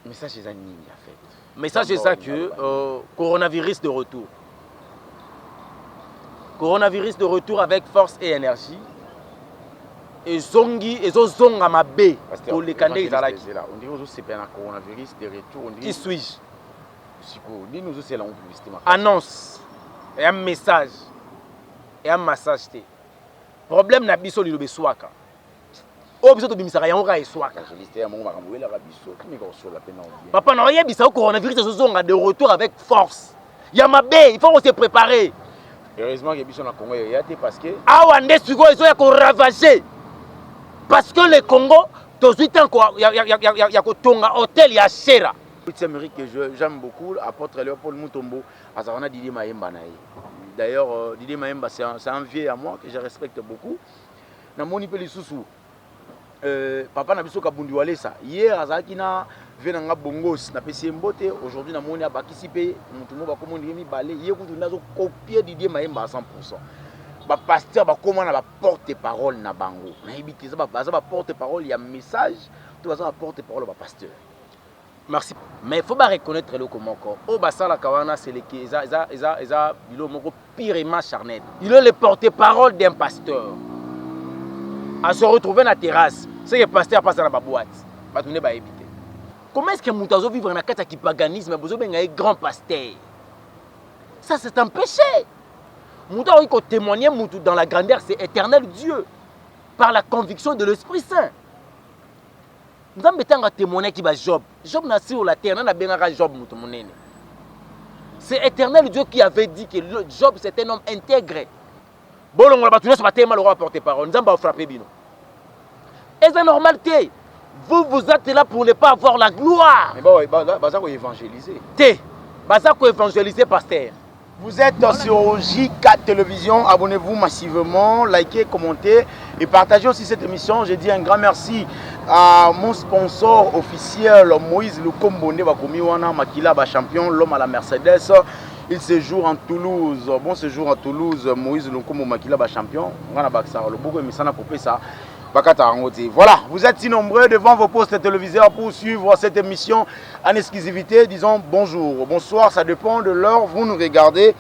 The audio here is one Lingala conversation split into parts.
Message c'est ça nini en fait. Message c'est ça que coronavirus de retour. Coronavirus de retour avec force et énergie. Et zongi et zonga mabe pour les candidats là. On dirait que c'est un coronavirus de retour. Qui suis-je? Dis-nous c'est la publicité. Annonce et un message et un massage. Problème na biso lilobe swaka. O biso to bimisaka yango ka eswaka. Papa na yebisa coronavirus zonga de retour avec force. Yamabe, il faut qu'on se prépare. Heureusement que biso na Congo y a parce que awa ndesuko ezo ya ko ravager. Parce que le Congo, il y a un hôtel, il y a Chera. Amérique que j'aime beaucoup, apôtre Léopold Mutombo, Azarana Didier Maemba. D'ailleurs, Didier Maemba, c'est un vieux à moi que je respecte beaucoup. Dans mon ipeli sousou, papa n'a pas kabundi wale ça. Hier, Azaki na venanga bongos na pesi mbote. Aujourd'hui, na moni a participé. Mutombo ba komo ndimi balé. Hier, kutu nazo copier Didier Maemba à 100%. Ba pasteur ba comment na ba porte-parole na bango na ibiti ça ba porte-parole il y a message tu vas ba porte-parole ba pasteur. Merci. Mais il faut pas reconnaître le komoko o basala kawana c'est les eza bilo moko pirement charnel. Il est le porte-parole d'un pasteur. À se retrouver na terrasse, c'est que pasteur passe dans la boîte. Ba tourner ba éviter. Comment est-ce que mutazo vivre na kata ki paganisme bozo benga grand pasteur? Ça c'est un péché. Mouta il faut témoigner dans la grandeur, c'est éternel Dieu, par la conviction de l'Esprit Saint. Nous avons témoigné qui va Job. Job n'a sur la terre, n'a pas Job moutonné. C'est éternel Dieu qui avait dit que Job c'est un homme intègre. Bon, on va tout ça mal roi porte-parole. Nous avons frappé bino. Et c'est normal que vous êtes là pour ne pas avoir la gloire. Mais bon, ça faut évangéliser. Ça faut évangéliser pasteur. Vous êtes sur J4 Télévision, abonnez-vous massivement, likez, commentez et partagez aussi cette émission. Je dis un grand merci à mon sponsor officiel Moïse Lukombonde Bakomiwana Makila champion, l'homme à la Mercedes. Il séjourne en Toulouse. Bon séjour à Toulouse, Moïse Lukombo Makila champion. Voilà, vous êtes si nombreux devant vos postes téléviseurs pour suivre cette émission en exclusivité. Disons bonjour, bonsoir, ça dépend de l'heure. Vous nous regardez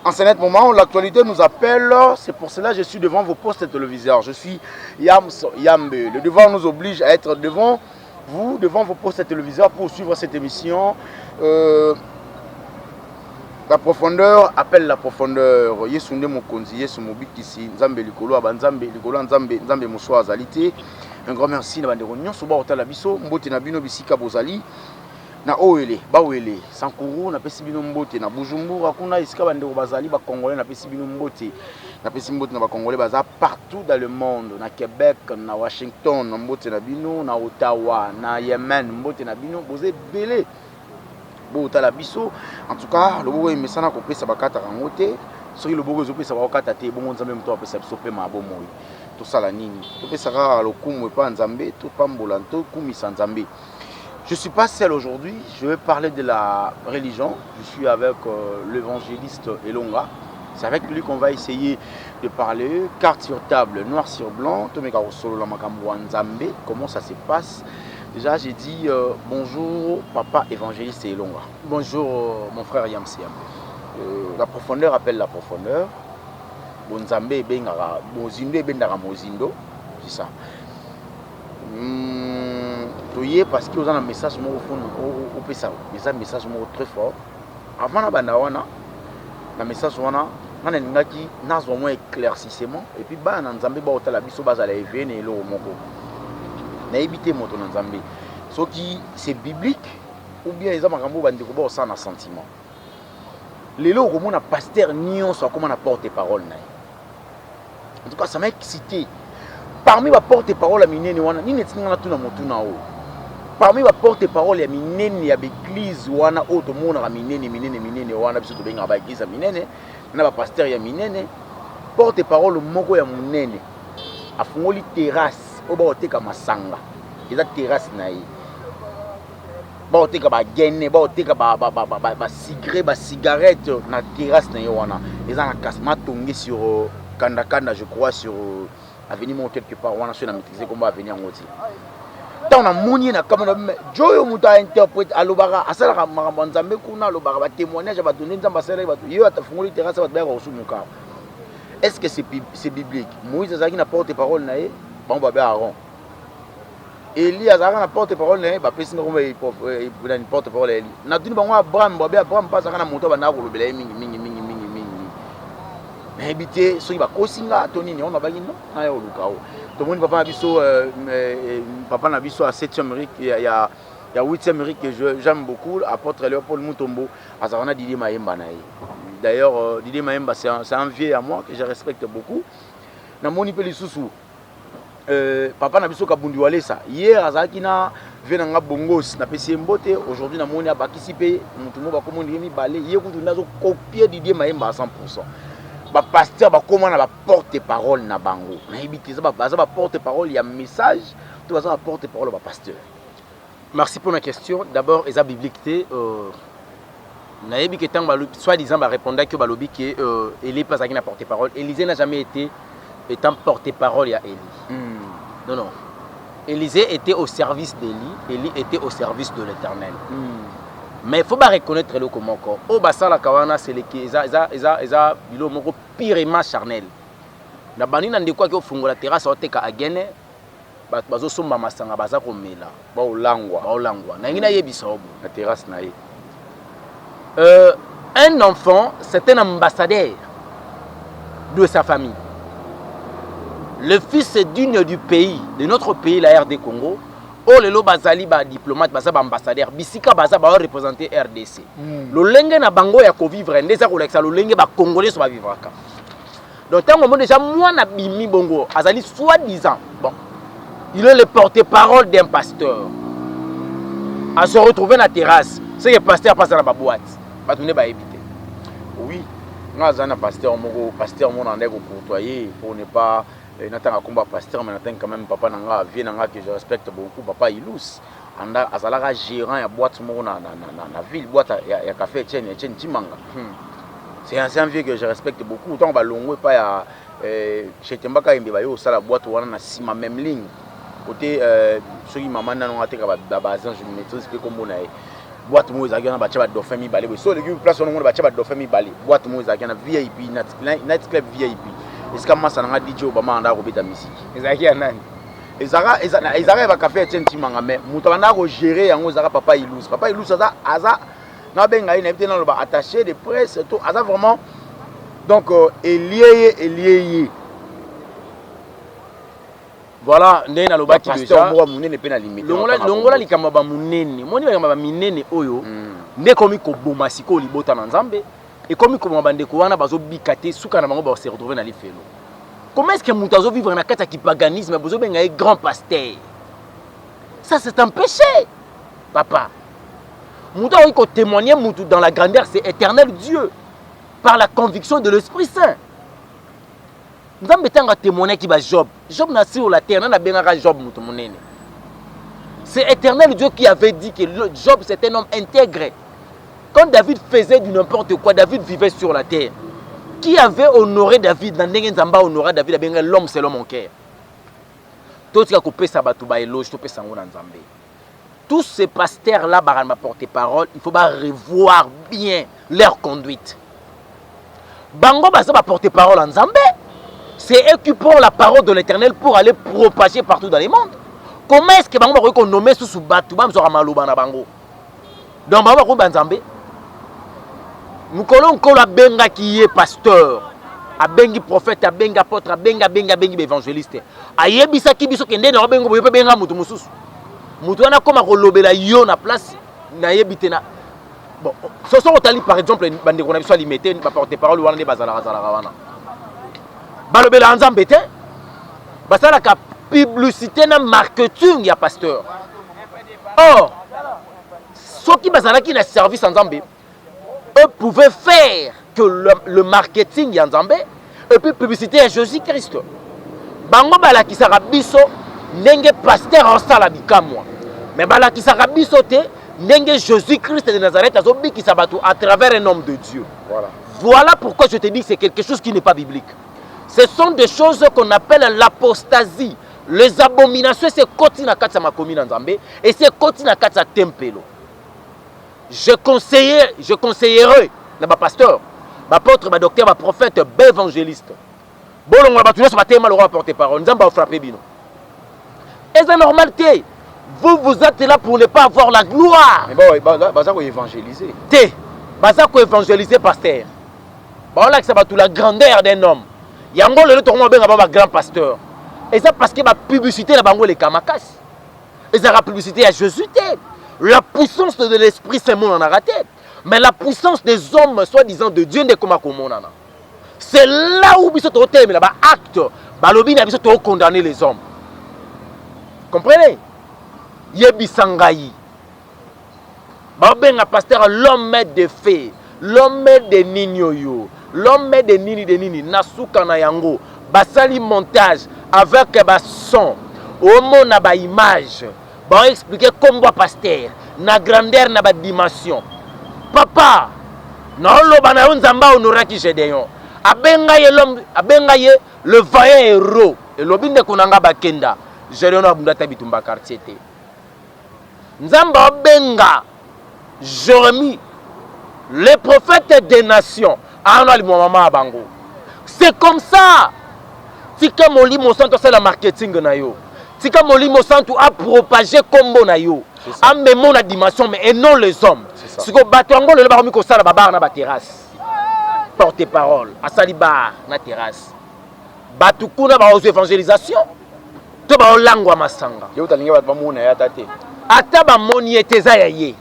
en ce moment. L'actualité nous appelle. C'est pour cela que je suis devant vos postes téléviseurs. Je suis Yams Yambe. Le devoir nous oblige à être devant vous, devant vos postes téléviseurs pour suivre cette émission. La profondeur appelle la profondeur. Yesunde Mokonzi, Yesumobikisi, Nzambe Likolo, Abanzambe, Likolo, Nzambe Mousso Azalité. Un grand merci na bandeko nyonso ba otala biso, mbote na bino bisika bozali. Na Oele, Bawele, Sankuru, na pesi bino mbote na Bujumbura, kuna isika bandeko bazali ba Congolais na pesi bino mbote. Na pesi mbote na ba Congolais baza partout dans le monde, na Québec, na Washington, na mbote na bino, na Ottawa, na Yemen, mbote na bino, bozé belé. En tout cas, le bourg est messana qu'on peut s'abattre en côté. Sur le bourg, on peut s'abattre à terre. Bon, on s'en même toi peut s'absorber ma bon moi. Tout ça la nini. On peut s'agarrer le coup, mais pas en Zambé, tout pas mbolanto, coup mis en Zambé. Je suis pas seul aujourd'hui. Je vais parler de la religion. Je suis avec l'évangéliste Elonga. C'est avec lui qu'on va essayer de parler. Carte sur table, noir sur blanc. Tomeka solo la makambo en Zambé. Comment ça se passe? Déjà, j'ai dit bonjour, papa évangéliste Elonga. Bonjour, mon frère Yamsiam. La profondeur appelle la profondeur. Bonzambe bengara, mozindo bendara mozindo, c'est ça. Toyé parce que vous avez un message au PSA. Vous avez un message très fort. Avant la bandawana, le message wana, on a un moins éclaircissement. Et puis, bah, dans Zambé, bah, on a la biso base à la EVN et l'eau moko. Na éviter moto na Nzambe. Ce qui c'est biblique ou bien ils ont makambo bandeko ba ça na sentiment. Lelo comme on a pasteur nion soit comme on a porte-parole na. En tout cas ça m'a excité. Parmi les porte-parole à minene wana ni netinga na tuna motu na o. Parmi les porte-parole ya minene ya église wana o to mona minene wana biso to benga ba église minene na ba pasteur ya minene porte-parole moko ya munene afungoli terrasse. Oba oteka masanga eza terrasse na ye ba oteka ba gene ba oteka ba cigarette na terrasse na ye wana eza na kasma tongé sur kanda je crois sur avenue mon quelque part wana sur na maîtriser comment avenir ngoti tant na moni na kamera joyo muta interprète alobara asala ka makambo nzambe kuna alobara ba témoignage ba donner nzamba sala ba yo atafungoli terrasse ba ba osumuka. Est-ce que c'est biblique? Moïse azaki na porte-parole na ye, bon ba Aaron. Élie azaka na porte-parole na ye, ba pesi ngomba na porte-parole Élie. Na duni bango Abraham ba Abraham pas azaka na moto ba na kolobela mingi. Mais habité soki ba kosinga toni ni on ba ngino na yo lukao. Tout le monde papa na biso papa na biso à 7e Amérique il y a 8e Amérique que j'aime beaucoup apôtre Léopold Mutombo azana Didier Mayemba na ye. D'ailleurs Didier Mayemba c'est un vieux à moi que je respecte beaucoup. Na moni pe lisusu papa na biso kabundi walesa hier azaki na venanga bongos na pesi mbote aujourd'hui na moni abakisi pe mutumo ba komondi mi balé ye kutu ndazo copier Didier Mayemba à 100%. Ba pasteur ba comment na ba porte-parole na bango na ibiti za ba porte-parole il y a message tout ça ba porte-parole ba pasteur. Merci pour la question. D'abord eza biblique na yebi que tant soi-disant ba répondait que balobi que Élie pas na porte-parole. Élisée n'a jamais été étant porte-parole à Élie. Non. Élisée était au service d'Élie, Élie était au service de l'Éternel. Mais il faut pas reconnaître le comment encore. Au basala kawana c'est les eza bilo moko pirement charnel. Na bani na ndeko ki ofungola terrasse oteka agene bazo somba masanga baza komela Ba olangwa. Na ngina yebisa obo na terrasse na ye. Un enfant, c'est un ambassadeur de sa famille. Le fils digne du pays, de notre pays, la RD Congo. Oh lelo bazali ba diplomate baza ba ambassadeur bisika baza ba représenter RDC. Le lenge na bango ya ko vivre ndeza ko leksa le lenge ba congolais so ba vivre ka. Donc tant moment déjà moi na bimi bongo azali soi-disant bon. Il est le porte-parole d'un pasteur. À se retrouver na terrasse, c'est que pasteur passe na ba boîte. Ba tourner ba éviter. Oui, nga zana pasteur mon andé ko courtoyer pour ne pas n'attend combat pasteur mais n'attend quand même papa nanga vie nanga que je respecte beaucoup papa Ilous anda azalaka gérant ya boîte moko na ville boîte ya café Etienne Timanga. C'est un vieux que je respecte beaucoup tant ba longo pas ya chez Tembaka imbe ba yo sala boîte wana na sima même ligne côté soki maman na ngate ka ba bazan je maîtrise pe kombo na boîte mo ezaki na ba tcha ba dauphin mi balé so le place on ba tcha ba dauphin mi balé boîte mo ezaki na VIP night club VIP. Est-ce que ça n'a DJ Obama anda ko beta musique Ezaki ya nani ezaka ba café Etienne Timanga mais muto banda ko gérer yango ezaka papa Ilous aza na benga ina bité na lo ba attaché de presse tout aza vraiment donc lié voilà ndena lo baki déjà pasteur mo munene pe na limite longola likamba ba munene moni ba minene oyo nde komi ko boma siko libota na Nzambe. Et comme il bande wana bazo bikate suka na bango ba se retrouver na lifelo. Comment est-ce que mutazo vivre na kata ki paganisme bozo benga grand pasteur? Ça c'est un péché. Papa. Mutazo il ko témoigner mutu dans la grandeur c'est éternel Dieu par la conviction de l'Esprit Saint. Nzambe tanga témoigner ki ba Job na sur la terre na benga Job mutu monene. C'est éternel Dieu qui avait dit que Job c'était un homme intègre. Quand David faisait du n'importe quoi, David vivait sur la terre. Qui avait honoré David? Dans Nzamba honoré David, l'homme c'est l'homme en cœur. Tous ces pasteurs-là, ma porte-parole, il faut revoir bien leur conduite. Bango basa porte-parole en Zambé, c'est eux qui prennent la parole de l'Éternel pour aller propager partout dans le monde. Comment est-ce que Bango va nommer sous Batou, Bamzora Malouba na Bango? Donc Bango va Zambé. Nous connaissons la benga qui est pasteur, a bengi prophète, a benga apôtre, a benga évangéliste. A yebisa ki biso kende na bengo boyepe benga mutu mususu. Mutu wana koma ko lobela yo na place na yebite na. Bon, ce sont otali par exemple bande ko na biso limité ba porte-parole wana ne bazala wana. Ba lobela Nzambe te. Basala ka publicité na marketing ya pasteur. Or, ceux qui bazala ki na service Nzambe eux pouvaient faire que le marketing Yanzambe et puis publicité à Jésus-Christ. Bango bala ki sara biso ndenge pasteur en sala bikamwa. Mais bala ki sara biso te ndenge Jésus-Christ de Nazareth azobi ki sabato à travers un homme de Dieu. Voilà pourquoi je te dis que c'est quelque chose qui n'est pas biblique. Ce sont des choses qu'on appelle l'apostasie. les abominations c'est koti na kati ya makomi na Nzambe et c'est koti na kati ya tempelo. Je conseillerais na ba pasteur, ba apôtre, ba docteur, ba prophète, ba évangéliste. Bolongo na batu nyonso batema le roi porte-parole. Nzambe va frapper bino. Et c'est normal que vous êtes là pour ne pas avoir la gloire. Mais bon, baza ko évangéliser. Te, baza ko évangéliser pasteur. Ba on ça va tout la grandeur d'un homme. Yango le tourno benga ba grand pasteur. Et ça parce que la publicité, la bango les kamakas. Et ça la publicité à Jésus. La puissance de l'Esprit, c'est mon en a raté. Mais la puissance des hommes, soi-disant de Dieu, n'est comme c'est là où ils sont au thème, là-bas, acte. Balobi n'a pas condamné les hommes. Comprenez? Yebi Sangaï. Babenga pasteur, l'homme de fée, l'homme de Ninyoyo, l'homme de Nini, Nasuka na yango, basali montage. Avec ba son, au monde na ba image, ba expliquer comment pasteur, na grandeur na ba dimension. Papa, na loba na Nzamba honoraki Gédéon. Abenga ye l'homme, abenga ye le vaillant héros. Et lobinde kunanga bakenda. Gédéon abunda tabitumba quartier té. Nzamba benga Jérémie, le prophète des nations. Ana li maman bango. C'est comme ça. Tika molimo santo c'est la marketing na yo. Tika molimo santo a propagé combo na yo. A même la dimension mais et non les hommes. Ce que batongo le baromi ko sala babar na ba terrasse. Porte-parole, a sali bar na terrasse. Batukuna ba aux évangélisation. To ba olangwa masanga. Yo talinga ba mona ya tate. Ata ba moni eteza ya ye.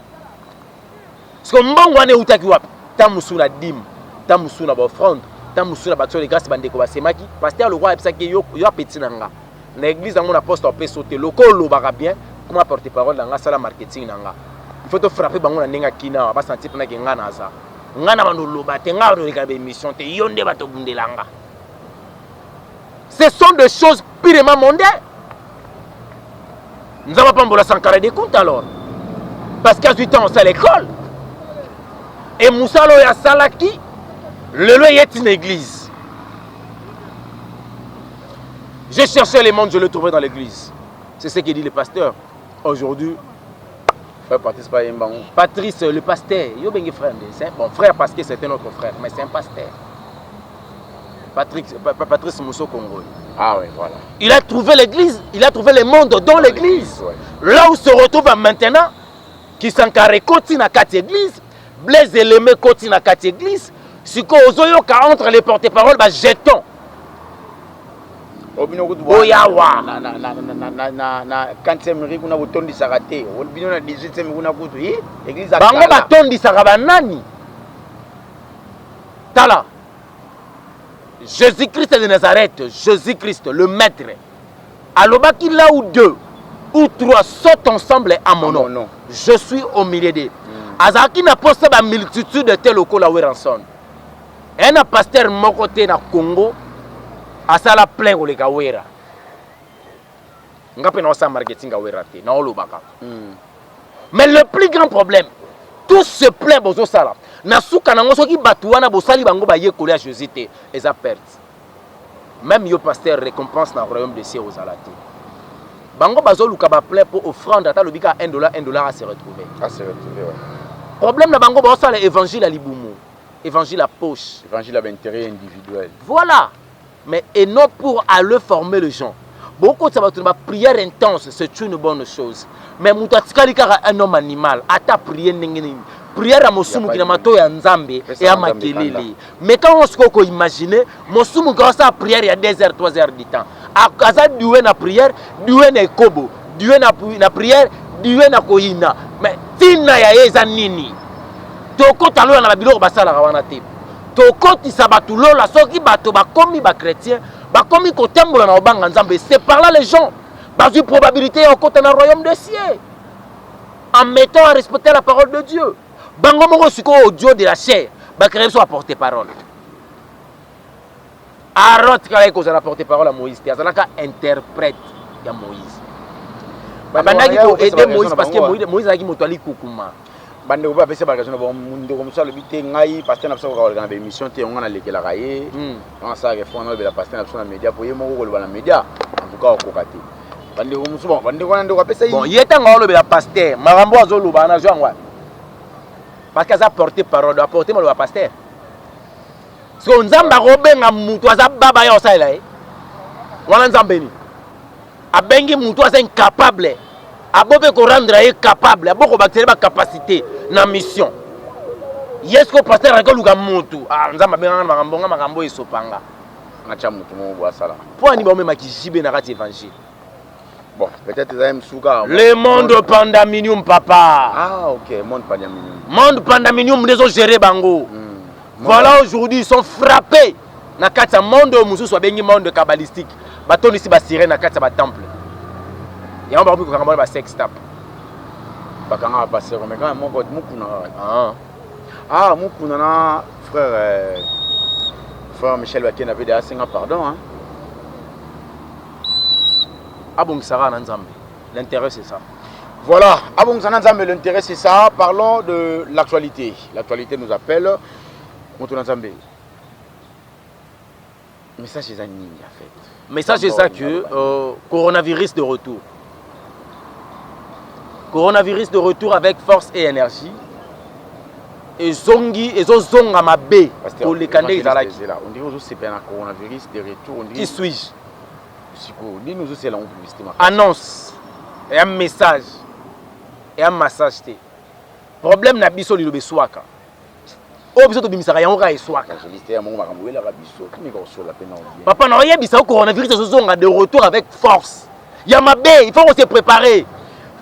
Ce que mbongo ane utaki wapi? Tamusuna dim, tamusuna ba offrande. Tant que battu les grâces bandeko basemaki pasteur le roi epsaki yo petit nanga na église dans mon apôtre peut sauter lokolo baka bien comment porter parole dans sala marketing nanga il faut te frapper bango na nenga kina ba sentir pena ke ngana za ngana bando loba te ngana ro leka be mission te yonde bato bundelanga. Ce sont des choses purement mondaines. Nous avons pas mbola sankara des comptes alors parce qu'à 8 ans on à l'école et Moussa lo ya salaki. Le loi est une église. Je cherchais les mondes, je le trouvais dans l'église. C'est ce que dit le pasteur. Aujourd'hui, frère Patrice Payembango. Patrice, le pasteur, frère, c'est un bon frère parce que c'est un autre frère, mais c'est un pasteur. Patrice Mousso Congo. Ah oui, voilà. Il a trouvé l'église, il a trouvé le monde dans l'église. Ouais. Là où se retrouve maintenant, qui s'encarre continue à 4 églises, Blaise et Lemé continue à 4 églises. Si ozoyoka entre les porte-paroles ba jeton oyawa na 40e ri kuna botondi sarate obino na 18e kuna kutu église bango batondi saraba nani tala Jésus-Christ de Nazareth, Jésus-Christ le maître alobaki là où 2 ou 3 sautent ensemble à mon nom je suis au milieu d'eux azaki na poste ba multitude de tel lokola weranson. Un pasteur mon côté na Congo a ça la plein au leka wera. Ngape na sa marketing a wera te na olobaka. Mais le plus grand problème, tout se plaint bozo sala. Na suka na ngoso ki batuana bosali bango ba yekole a Jésus te eza perte. Même yo pasteur récompense na royaume des cieux aux alate. Bango bazo luka ba plein pour offrande ata lobika $1 à se retrouver. À se retrouver ouais. Problème na bango ba sala évangile à libumu. Évangile à poche. Évangile à intérêt individuel. Voilà. Mais et non pour aller former les gens. Beaucoup de la prière intense, c'est une bonne chose. Mais un homme animal, à ta prière, prière à Mosumu qui n'a pas de Nzambe et à Makelele. Mais quand on se imagine, Mosumu quand ça prière il y a 2 heures, 3 heures du temps. À Kaza doué na prière, doué na kobo, doué na prière, doué na koina. Mais tina ya eza nini? Toko talo na biloko basala kawana te. Toko tisabatu lola soki bato bakomi ba chrétien, bakomi kotembola na obanga Nzambe, c'est par là les gens. Dans une probabilité en côté dans le royaume des cieux. En mettant à respecter la parole de Dieu. Bango moko siko audio de la chair, ba créer soit porter parole. Arot kala ko za porter parole à Moïse, azalaka interprète ya Moïse. Babandaki ko aider Moïse parce que Moïse a dit moto ali kukuma. Bande ko ba pesa ba raison bon mundo comme ça le bité ngai pasteur na pesa ko ka ba émission te on na lekela kaye. On sa ke fona be la pasteur na pesa na média pour ye moko ko le na média. tout cas au côté bande ko musu bon bande ko ndeko pesa bon yetanga olobe la pasteur marambo azoloba na Jean wa parce que ça porter parole apporter le pasteur so nzamba robenga mutu aza baba ya osala wana nzambe ni abengi mutu aza incapable abobe ko rendre capable aboko baktere ba capacité na mission yesko pasteur akoluka mutu nzamba benga makambo esopanga acha mutu mo bwa sala pour ni ba mema kijibe na kati évangile bon peut-être ça msuka le monde pandaminium papa OK monde pandaminium les ont géré bango voilà aujourd'hui ils sont frappés na kati monde musu so bengi monde kabbalistique batoni si ba sirène na kati ba temple ya ba ko kangamba ba sex tap bakanga ba sirène mais quand moko mukuna mukuna na frère Michel Waken avait déjà 5 ans pardon hein Abongisara na Nzambe. L'intérêt c'est ça. Voilà, Abongisara Nzambe, l'intérêt c'est ça. Parlons de l'actualité. L'actualité nous appelle Moto Nzambe. Message c'est ça ni en fait. Message c'est ça que coronavirus de retour. Coronavirus de retour avec force et énergie. Et zongi et zonga mabe pour les candidats izalaki. On dirait que c'est un coronavirus de retour. Qui suis-je? Dis-nous c'est la publicité. Annonce et un message et un massage. Problème na biso li lobeswaka. O biso to bimisaka yango ka eswaka. Je mon makambo la biso. Qui ko so la peine bien. Papa na yebisa ko coronavirus zonga de retour avec force. Ya mabe, il faut se préparer.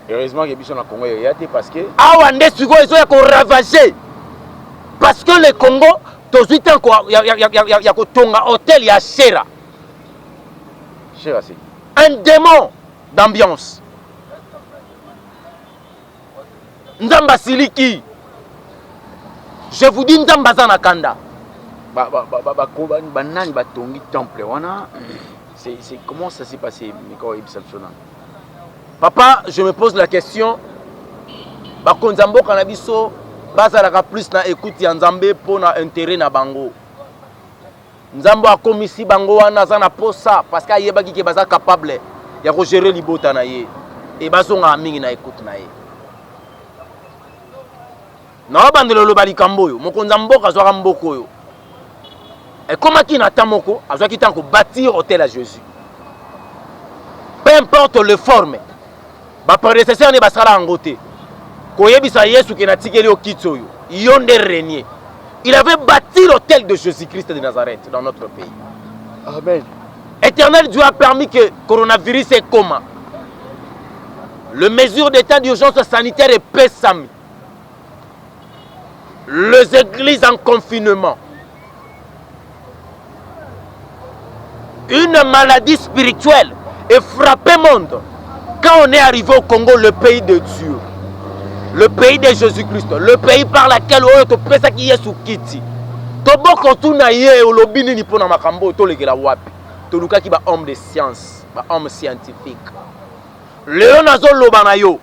Heureusement que biso na Congo ya té parce que awande siko eso ya ko ravager. Parce que le Congo to suite encore ya ko tonga hôtel ya Shera. Un démon d'ambiance. Nzamba siliki. Je vous dis Nzamba Zanakanda. C'est comment ça s'est passé Papa, je me pose la question. Bakonzambo kanabiso bazalaka plus na écoute ya Nzambe pour na intérêt na bango. Nzambo a komisi bango wana za na posa parce que ayebaki ke baza capable ya ko gérer libota na ye et bazonga mingi na écoute na ye. Na bandelo lo bali kamboyo mokonza mboka zwaka mboko yo. Et comment qui n'attend moko azwaki tant ko bâtir hôtel à Jésus. Peu importe le forme. Ba prédécesseur ne basala ngote. Ko yebisa Yesu ke na tikeli o kitsoyo. Yonde régner. Il avait bâti l'hôtel de Jésus-Christ de Nazareth dans notre pays. Amen. Éternel Dieu a permis que le coronavirus est comment. Les mesures d'état d'urgence sanitaire est pessami. Les églises en confinement. Une maladie spirituelle est frappée le monde. Quand on est arrivé au Congo, le pays de Dieu. Le pays de Jésus-Christ, le pays par lequel on te pesa qui est sous kiti. Toboko tuna ye olobini ni pona makambo to lekela wapi. To luka ki ba homme de science, ba homme scientifique. Léon nazo loba na yo.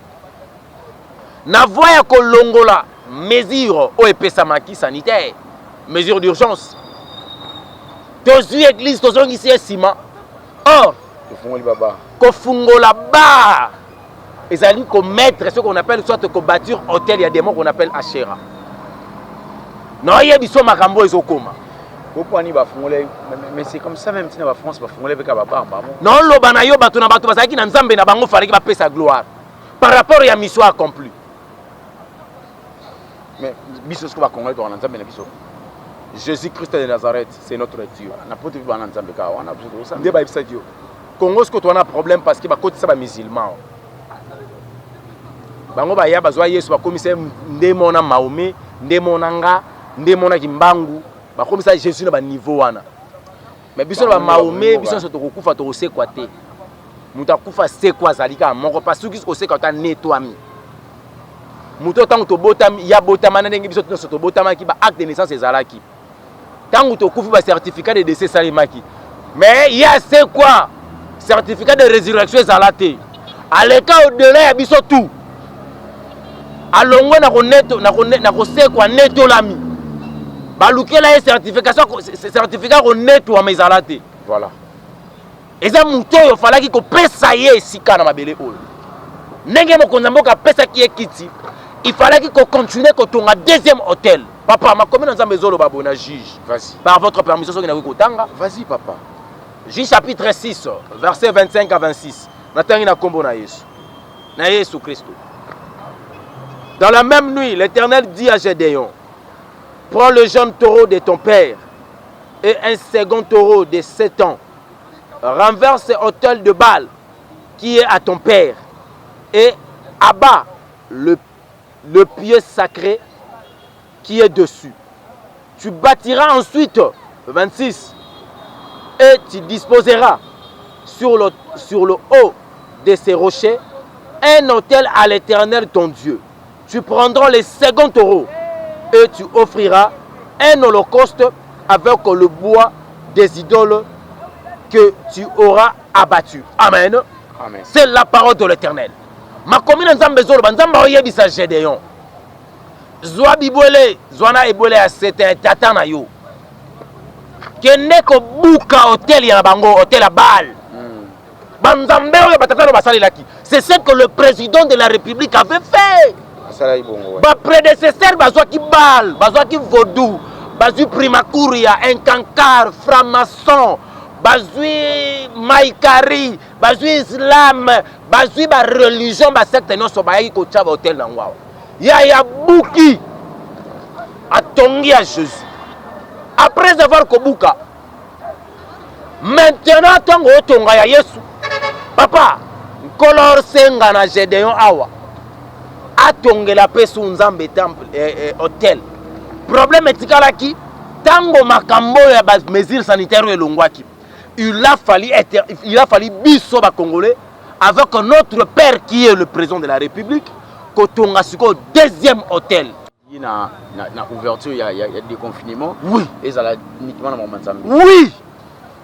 Na voya ko longola mesure o epesa maki sanitaire, mesure d'urgence. Tozu église tozongi si esima. Or, ko fungola ba. Ils allaient commettre ce qu'on appelle soit que bâtir hôtel, il y a des mots qu'on appelle Ashera. Non, il y a des choses makambo et zokoma. Mais c'est comme ça même si la France va fondre avec Baba. Non, le banayo batuna batu basaki na nzambe na bango fallait qu'il paie sa gloire. Par rapport à la mission accomplie. Mais biso ce que va Congo dans nzambe na biso. Jésus-Christ de Nazareth, c'est notre Dieu. N'importe où dans nzambe ka on a besoin de ça. Ndeba ibisa Dieu. Congo ce que tu as un problème parce que ba côté ça ba musulman. Bango ba ya bazwa Yesu ba komisa ndemo na Mahomet, ndemo na nga, ndemo na Kimbangu, ba komisa Jésus na ba niveau wana. Mais biso ba Mahomet, biso so to kokufa to kosekwa te. Muta kufa sekwa zalika moko parce que ko sekwa ta nettoami. Muto tango to botami ya botama na ndenge biso to so to botama ki ba acte de naissance ezalaki. Tango to kufi ba certificat de décès salimaki. Mais il y a c'est quoi? Certificat de résurrection ezalate. Aleka au-delà ya biso tout. Alongwe na kosekwa neto lami. Balukela certification certificat ko neto wa mezalate. Voilà. eza muto oyo falaki kopesa ye esika na mabele oyo ndenge mokonzi mboka apesaki ye kiti il fallait qu'on continue kotonga deuxième hôtel. Papa makomi na nzambe ezoloba bona juge. Vas-y. Par votre permission soki na kotanga. Vas-y papa. Juge chapitre 6 verset 25 à 26. Natangi na kombo na Yesu. Na Yesu Christ. Dans la même nuit, l'Éternel dit à Gédéon: prends le jeune taureau de ton père et un second taureau de 7 ans. Renverse l'autel de Baal qui est à ton père et abat le pied sacré qui est dessus. Tu bâtiras ensuite, 26, et tu disposeras sur le haut de ces rochers un autel à l'Éternel ton Dieu. Tu prendras le second taureau et tu offriras un holocauste avec le bois des idoles que tu auras abattu. Amen. Amen. C'est la parole de l'Éternel. Ma commune nzambe zolo nzambe oyebisa Gédéon. Zwa bibwele, zwana ebwele ya sete tata na yo. Kende ko buka hotel ya bango, hotel à Baal. Banzambe oyo batata no basali laki. C'est ce que le président de la République avait fait. Ba prédécesseur bazwa ki Baal, bazwa ki Vodou, bazwi Primakuria, un cancard, franc-maçon. Bazui Maïkari, bazui Islam, bazui ba religion, ba secte non so ba yaki ko tchaba hotel na ngwa. Ya buki atongi à Jésus. Après avoir kobuka, maintenant tongo tonga ya Yesu. Papa, kolor senga na Gédéon awa. Atongela pesu nzambe temple hotel. Problème etikala ki tango makambo ya ba mesures sanitaires elongwaki. Il a fallu biso ba Congolais avec notre père qui est le président de la République kotonga siko deuxième hôtel. Il y a ouverture, il y a des confinements. Oui. Et ça uniquement dans mon Nzambe. Oui.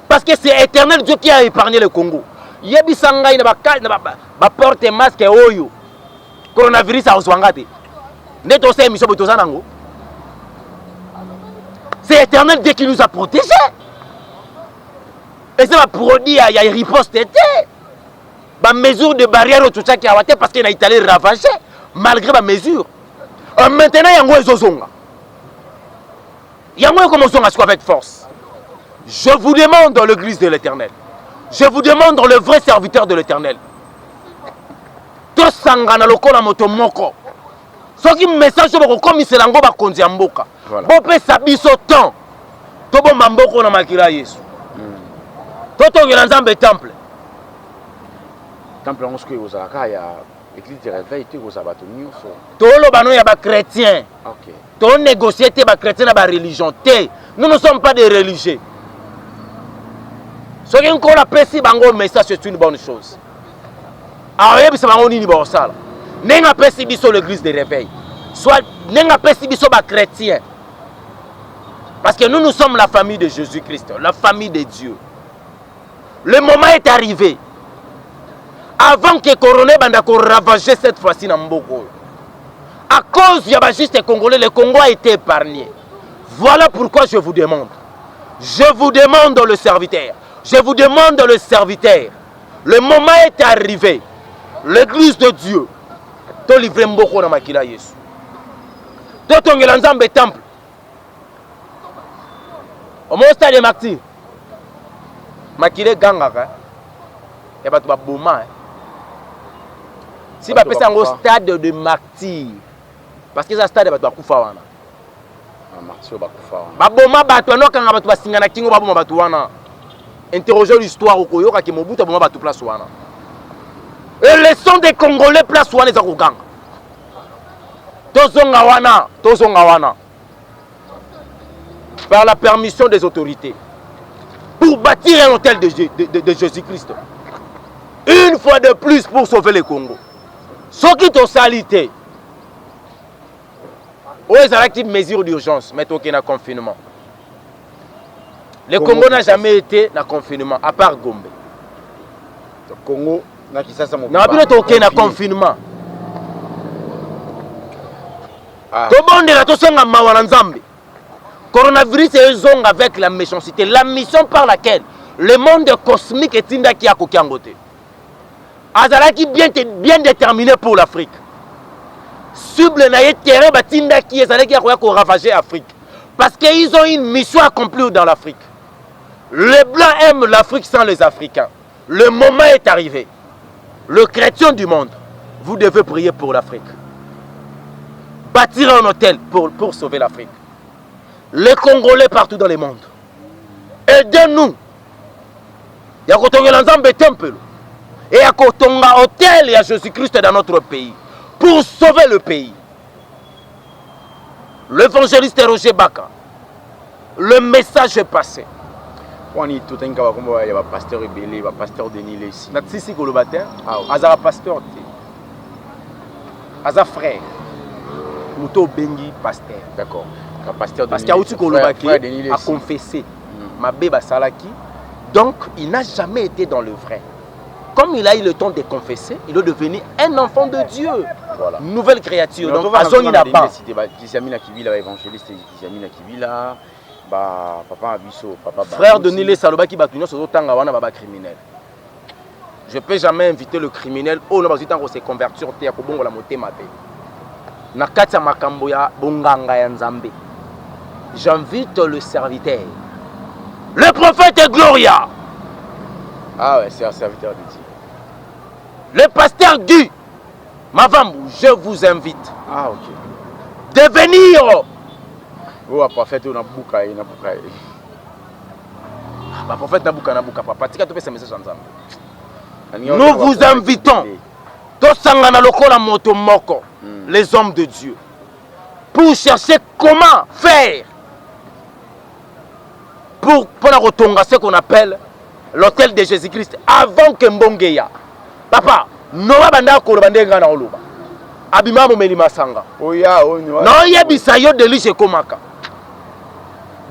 Parce que c'est éternel Dieu qui a épargné le Congo. Yebisanga ina ba porte masque oyo. Coronavirus a oswangate. Neto se émission botozanango. C'est éternel Dieu qui nous a protégés. Et c'est ma produit, il y a une riposte. Ma mesure de barrière au tout ça qui a été parce qu'il a été ravagé malgré ma mesure. Maintenant, il y a un zozonga. Il y a un commençons avec force. Je vous demande dans l'église de l'Éternel. Je vous demande dans le vrai serviteur de l'Éternel. To sangana lokola moto moko. Soki message boko komisa lango ba konzi ya mboka. Bo pesa biso temps. To bo mamboko na makila Yesu. Totongela nzambe temple. Temple on sque aux alaka ya église de réveil te aux abato nyonso. Tolo bano ya ba chrétien. OK. To négocier te ba chrétien na ba religion te. Nous ne sommes pas des religieux. Ce qui encore la pesi bango message c'est une bonne chose. Alors yebisa bango nini ba osala. Nenga pesi biso l'église de réveil. Soit nenga pesi biso ba chrétien. Parce que nous sommes la famille de Jésus-Christ, la famille de Dieu. Le moment est arrivé. Avant que Corona Bandako ravager cette fois-ci dans Mboko. À cause du juste Congolais, le Congo a été épargné. Voilà pourquoi je vous demande. Je vous demande le serviteur. Je vous demande le serviteur. Le moment est arrivé. L'église de Dieu. To livrer Mboko na makila Yesu. To tongela nzambe temple. Au moins stade de martyr. Makile gangaka. Et ba tuba boma. Si ba pesa ngo stade de martyr. Parce que ça stade ba tuba kufa wana. Martyr ba kufa wana. Ba boma ba to no kanga ba tuba singana kingo ba boma ba tu wana. Interroger l'histoire au Koyoka ki Mobutu boma ba tu place wana. Et les sons des Congolais place wana za ko ganga. Tozonga wana, tozonga wana. Par la permission des autorités. Pour bâtir un hôtel de Jésus-Christ. Une fois de plus pour sauver le Congo. Ce qui est salité. Où est l'active mesure d'urgence? Mais aucun confinement. Le Congo n'a jamais été dans confinement, à part Gombe. Le Congo n'a pas aucun confinement. Coronavirus est zone avec la méchanceté. La mission par laquelle le monde cosmique est indaki à Kokiangote. Azalaki bien déterminé pour l'Afrique. Cible na terrain batindaki ezalaki akoya ko ravager Afrique. Parce qu'ils ont une mission accomplie dans l'Afrique. Les Blancs aiment l'Afrique sans les Africains. Le moment est arrivé. Le chrétien du monde, vous devez prier pour l'Afrique. Bâtir un hôtel pour sauver l'Afrique. Les Congolais partout dans le monde. Aidez-nous. Il y a un temple. Et il y a un hôtel et Jésus-Christ dans notre pays. Pour sauver le pays. L'évangéliste Roger Baka. Le message est passé. On est tout un cas comme il y a un pasteur rebelle, un pasteur Denis ici. Natisi Golobatin, Azara pasteur, Azara frère. Mouto Bengi pasteur. D'accord. Pasteur parce qu'il y a aussi Golobaki a confessé ma bébé Salaki. Donc il n'a jamais été dans le vrai. Comme il a eu le temps de confesser, il est devenu un enfant de Dieu. Voilà. Nouvelle créature. Donc Azoni n'a pas. Évangéliste Kizamina Kivila. Papa Abisso, papa frère de Nile Salobaki Batunyo sur Tanga wana baba criminel. Je peux jamais inviter le criminel au nom de se convertir te ko bongo la motema pe. Na kati ya makambo ya bonganga ya Nzambe. J'invite le serviteur. Le prophète Gloria. Ah ouais, c'est un serviteur de Dieu. Le pasteur Guy Mavambu, je vous invite. Ah OK. De venir. Oh, prophète, on a bouka. Prophète Nabuka, papa. Nous vous invitons. Tosangana lokola moto moko, les hommes de Dieu, pour chercher comment faire pour retonga ce qu'on appelle l'hôtel de Jésus-Christ avant que Mbongeya. Papa, Noa banda ko bandenga na oloba. Abima mo meli masanga. Oya, no yebisa yo deliche komaka.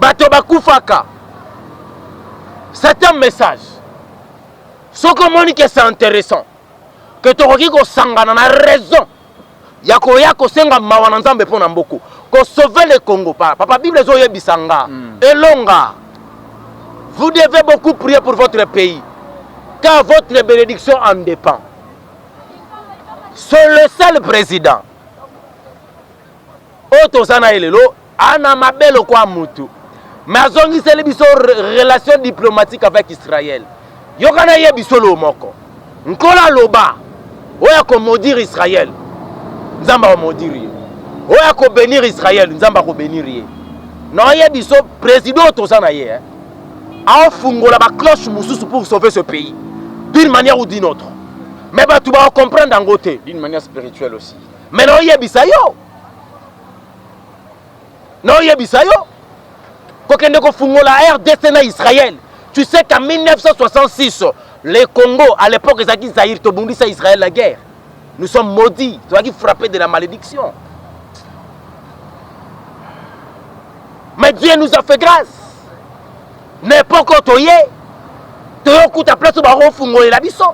Bato bakufaka. C'est un message. Ce que moni que c'est intéressant. Que tu as sangana na raison. Yako yako senga mawana nzambe pona mboko. Ko sauver le Congo. Papa Bible zo yebisanga. Elonga. Vous devez beaucoup prier pour votre pays. Car votre bénédiction en dépend. C'est le seul président. Otosana elelo ana mabelo kwa mutu. Mais azongi sele biso relation diplomatique avec Israël. Yokana yebiso lo moko. Nkola loba. Oya ko maudire Israël. Nzamba ko maudire. Oya ko bénir Israël, nzamba ko bénir ye. Non yebiso président otosana ye. A fungola ba cloche mususu pour sauver ce pays. D'une manière ou d'une autre. Mais tu vas comprendre en côté. D'une manière spirituelle aussi. Mais non yebisa yo. Non yebisa yo. Kokende ko fungola RDC na Israël. Tu sais qu'en 1966, les Congo, à l'époque, ils ont Zahir, Tobundisa Israël la guerre. Nous sommes maudits. Tu vas frapper de la malédiction. Mais Dieu nous a fait grâce. N'importe quoi, tu as place au fungola la biso.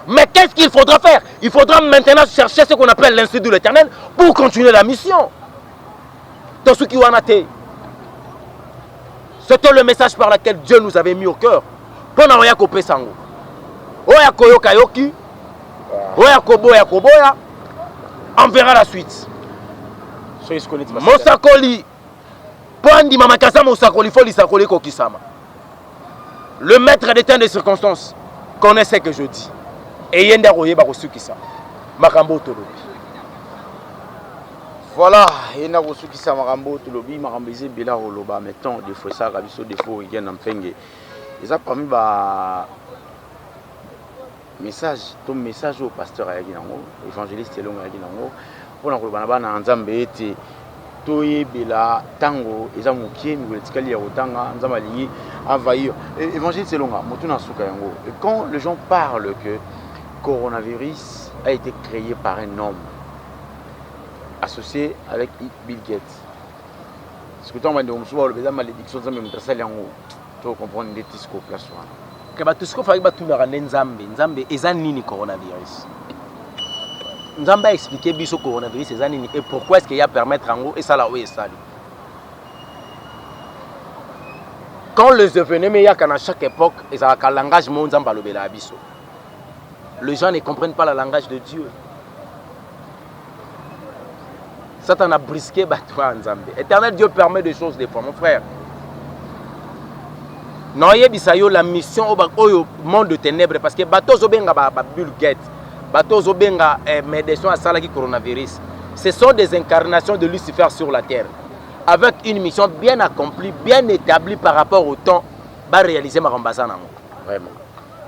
Mais qu'est-ce qu'il faudra faire? Il faudra maintenant chercher ce qu'on appelle l'Institut de l'Éternel pour continuer la mission. Dans ce qui en a été. C'était le message par lequel Dieu nous avait mis au cœur. Pour n'avoir rien coupé sango. Oya koyoka yoki. Oya koboya koboya. On verra la suite. Mosakoli. Pandi mama kasama Mosakoli foli sakoli kokisama. Le maître des temps des circonstances connaît ce que je dis. Et yenda royeba kosukisa. Makambo tolobi. Voilà, il y a des qui sont marambo tout le bi marambisé bila oloba mettons des fois ça rabiso des fois il y a un fenge. Ils ont parmi ba message, ton message au pasteur Ayaginango, évangéliste Elonga Ayaginango, pour na koloba na bana nzambe ete toye bila tango eza mokie mi koletikali ya otanga nzamba lingi envahir. Évangéliste Elonga motuna suka yango. Et quand les gens parlent que coronavirus a été créé par un homme associé avec Bill Gates. Ce que tu as dit, c'est que la malédiction de Nzambe, tu comprends les tisco place. Que batusco fa ba tumera Nzambe, Nzambe ezanini coronavirus. Nzambe a expliqué biso coronavirus ezanini et pourquoi est-ce qu'il y a permettre en haut et ça là où est ça. Quand les événements, il y a qu'à chaque époque, ils ont un langage mondial. Les gens ne comprennent pas le langage de Dieu. Satan a brisqué en Zambie. Éternel Dieu permet des choses des fois, mon frère. Non, il y a la mission au monde de ténèbres parce que bateau zobenga Bill Gates, bateau zobenga médecin à salaki coronavirus. Ce sont des incarnations de Lucifer sur la terre, avec une mission bien accomplie, bien établie par rapport au temps, va réaliser ma rambazana. Vraiment.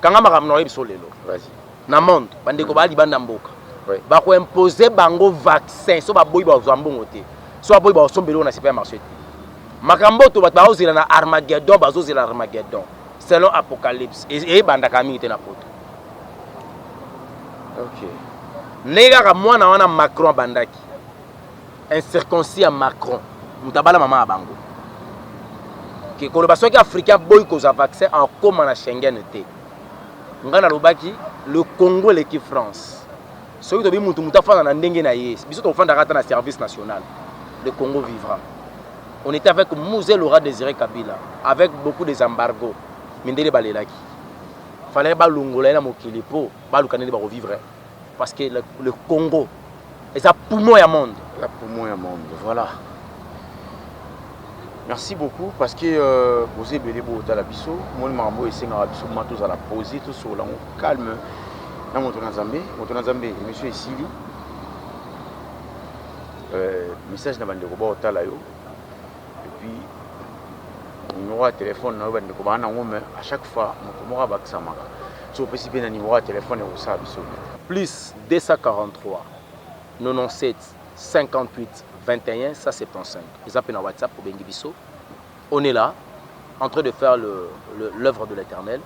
Quand on m'a ramené sur l'élo, vas-y. Dans le monde, bande ko bali banda mboka. Ba ko imposer bango vaccin, so ba boy ba zambongo te. So ba boy ba sombelo na supermarché. Makambo to ba ozela na Armageddon, ba ozela Armageddon. Selon Apocalypse et banda kami te na poto. OK. Nega mwana wana Macron bandaki. Incirconcis à Macron. Mutabala mama abango. Ke ko ba soki africain boy ko za vaccin en comme na Schengen te. Ngana lobaki le Congo l'équipe France. Celui qui a mutu mutafana na ndenge na yes. Biso to fanda kata na service national. Le Congo vivra. On était avec Mouzé Laura Désiré Kabila avec beaucoup des embargos. Mindele balelaki. Fallait ba longola na mokili po ba lukane ba revivre parce que le Congo est sa poumon à monde. La poumon à monde. Voilà. Merci beaucoup parce que vous avez belé beau la biso, moi mambo essayer na biso matos à la poser tout sur là on calme. Na moto na Zambie, monsieur Esili. Message na bande ko ba otala yo. Et puis numéro de téléphone na bande ko ba na ngome à chaque fois moto mo ba ksamaka. So peut si bien numéro de téléphone et ça biso. Plus 243 97 58 21 ça c'est ton 5. Ils appellent en WhatsApp pour Bengi Bisso. On est là en train de faire l'œuvre de l'Éternel.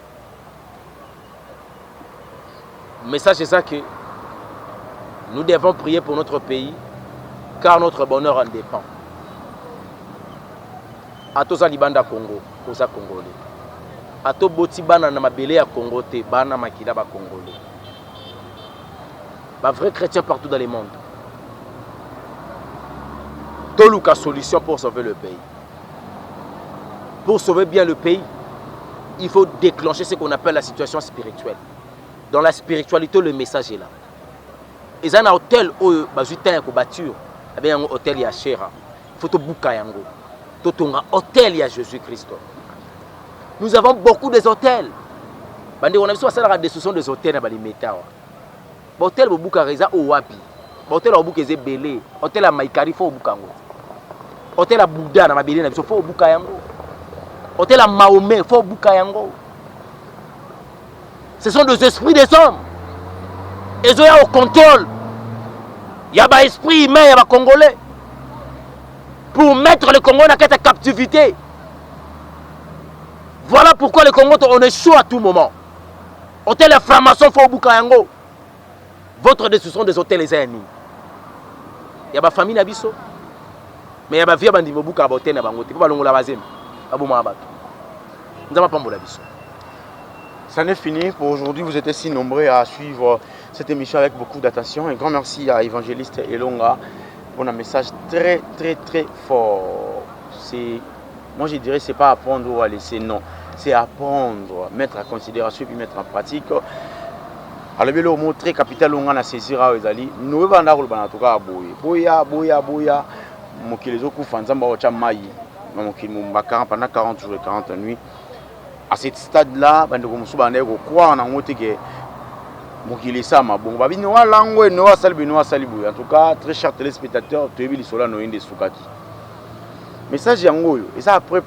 Le message est ça que nous devons prier pour notre pays car notre bonheur en dépend. Atoza libanda Congo, koza congolais. Ato boti bana na mabele ya Congo te, bana makila ba congolais. Ba vrai chrétien partout dans le monde. Toluka solution pour sauver le pays. Pour sauver bien le pays, il faut déclencher ce qu'on appelle la situation spirituelle. Dans la spiritualité, le message est là. Ils ont un hôtel où ils ont bâtir. Il y a un hôtel qui est cher. Il faut que bouka yango. Totonga hôtel ya Jésus-Christ. Nous avons beaucoup des hôtels. On a besoin de destruction des hôtels dans les méta. Hôtel au bouka reza au wapi. Hôtel au bouka belé. Hôtel à Maïkari faut bukango. Hôtel à Bouddha na mabeli na biso faut buka yango. Hôtel à Mahomet faut buka yango. Ce sont des esprits des hommes. Ils ont au contrôle. Il y a un esprit humain, il y a un Congolais. Pour mettre le Congo dans cette captivité. Voilà pourquoi le Congo, on est chaud à tout moment. Hôtel et franc-maçon, faut Bukayango. Votre destruction des hôtels les ennemis. Il y a ma famille Nabiso. Mais il y a ma vie à Bandibobuka, à hôtel, à Bangote. Pas l'ongo la bazem. À Boumabato. Nous avons pas mon Nabiso. Ça n'est fini pour aujourd'hui. Vous êtes si nombreux à suivre cette émission avec beaucoup d'attention. Un grand merci à Évangéliste Elonga pour un message très très très fort. Moi je dirais c'est pas apprendre ou à laisser, non. C'est apprendre, mettre en considération et puis mettre en pratique. Alors le mot très capital on a saisir à Ezali. Nous devons aller en tout cas boya. Mokili zokufa nzamba wa chamai. Mokili mumbaka pendant 40 jours et 40 nuits. À ce stade-là, on croit en en tout cas, très chers téléspectateurs, tu as vu les de Soukaki. Message yangoyo, et ça après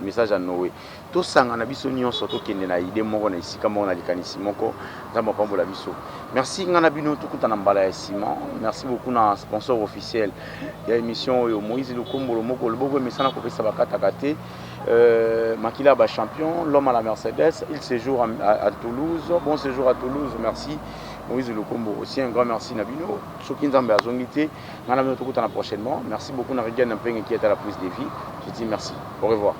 message à Noé. Tout ça, on a vu surtout qu'il y a idée ici, comme on a dit merci, merci beaucoup à sponsor officiel. Il y a une émission Moïse Lukombo, Makila ba champion, l'homme à la Mercedes, il séjour à Toulouse. Bon séjour à Toulouse, merci. Moïse Lukombo aussi, un grand merci Nabino. Sokinzambe Azongité, prochainement. Merci beaucoup Narigan Mpeng qui est à la prise des vies. Je dis merci. Au revoir.